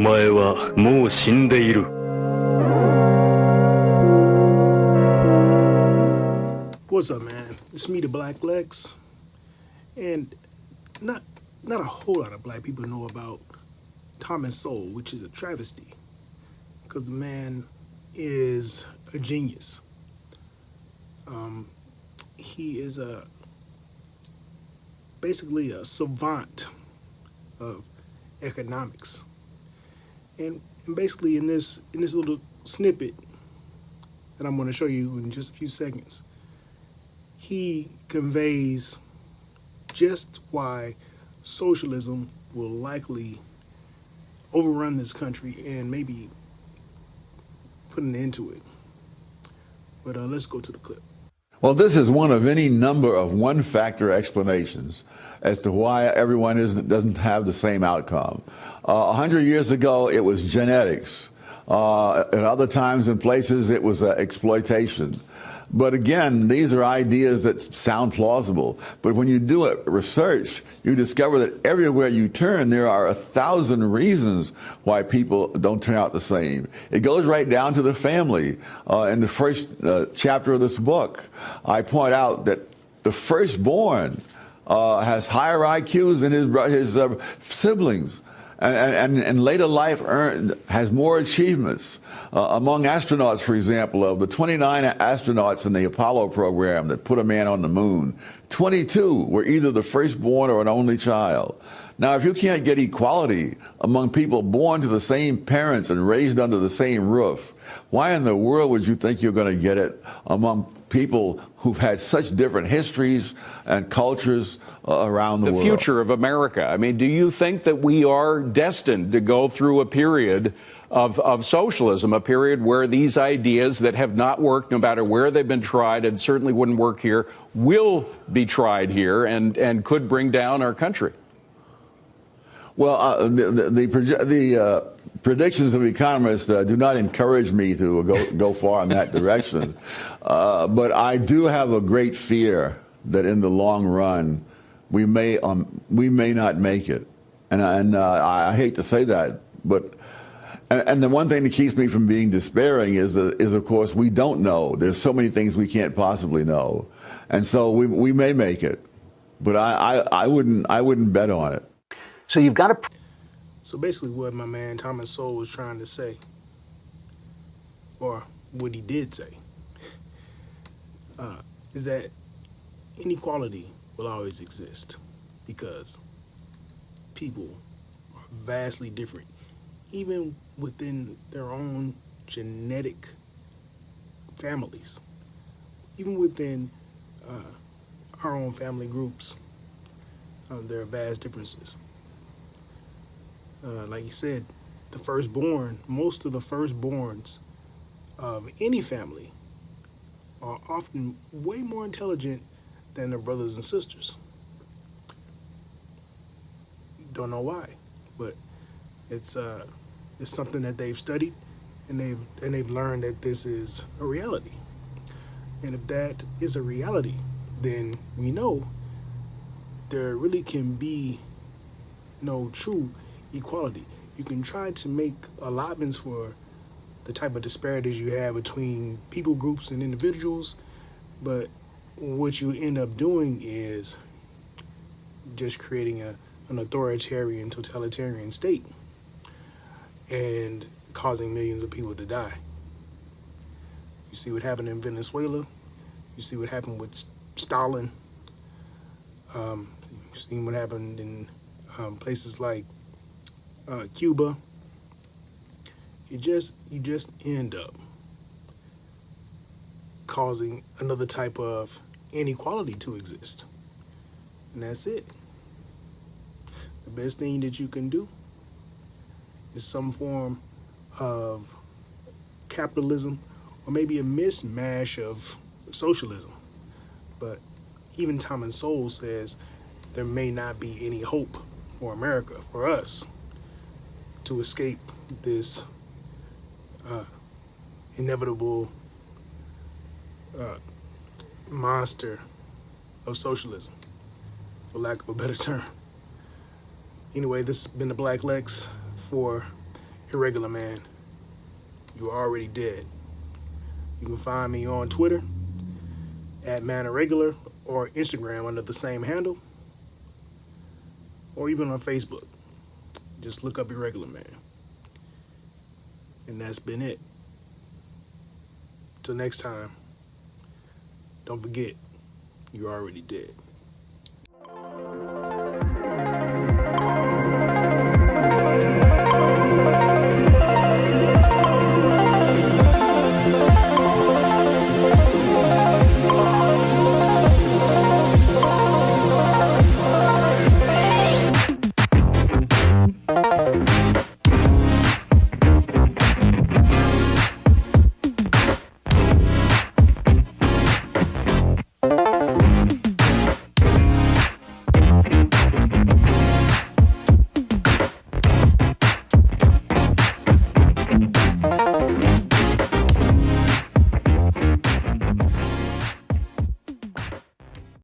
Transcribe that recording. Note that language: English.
前はもう死んでいる。What's up, man? It's me, the Black Lex, and not a whole lot of black people know about Thomas Sowell, which is a travesty, because the man is a genius. He is basically a savant of economics, and basically in this little snippet that I'm going to show you in just a few seconds, he conveys just why socialism will likely overrun this country and maybe put an end to it. But let's go to the clip. Well, this is one of any number of one-factor explanations as to why everyone doesn't have the same outcome. 100 years ago, it was genetics. At other times and places, it was exploitation. But again, these are ideas that sound plausible. But when you do research, you discover that everywhere you turn, there are 1,000 reasons why people don't turn out the same. It goes right down to the family. In the first chapter of this book, I point out that the firstborn has higher IQs than his siblings. And in later life has more achievements. Among astronauts, for example, of the 29 astronauts in the Apollo program that put a man on the moon, 22 were either the firstborn or an only child. Now, if you can't get equality among people born to the same parents and raised under the same roof, why in the world would you think you're going to get it among people who've had such different histories and cultures around the world? The future of America. I mean, do you think that we are destined to go through a period of socialism, a period where these ideas that have not worked, no matter where they've been tried, and certainly wouldn't work here, will be tried here and could bring down our country? Well, the predictions of economists do not encourage me to go far in that direction. But I do have a great fear that in the long run, we may not make it. And I hate to say that, but and the one thing that keeps me from being despairing is of course we don't know. There's so many things we can't possibly know, and so we may make it, but I wouldn't bet on it. So you've got to. So basically what my man Thomas Sowell was trying to say, or what he did say, is that inequality will always exist because people are vastly different, even within their own genetic families, even within our own family groups. There are vast differences. Like you said, the firstborn, most of the firstborns of any family are often way more intelligent than their brothers and sisters. Don't know why, but it's something that they've studied, and they've learned that this is a reality. And if that is a reality, then we know there really can be no true equality. You can try to make allotments for the type of disparities you have between people groups and individuals, but what you end up doing is just creating an authoritarian, totalitarian state and causing millions of people to die. You see what happened in Venezuela. You see what happened with Stalin. You've seen what happened in places like Cuba. You just end up causing another type of inequality to exist, and that's it. The best thing that you can do is some form of capitalism, or maybe a mismatch of socialism. But even Thomas Sowell says there may not be any hope for America, for us, to escape this inevitable monster of socialism, for lack of a better term. Anyway, this has been the Black Lex for Irregular Man. You are already dead. You can find me on Twitter at ManIrregular or Instagram under the same handle, or even on Facebook. Just look up Irregular Man. And that's been it. Till next time, don't forget, you're already dead.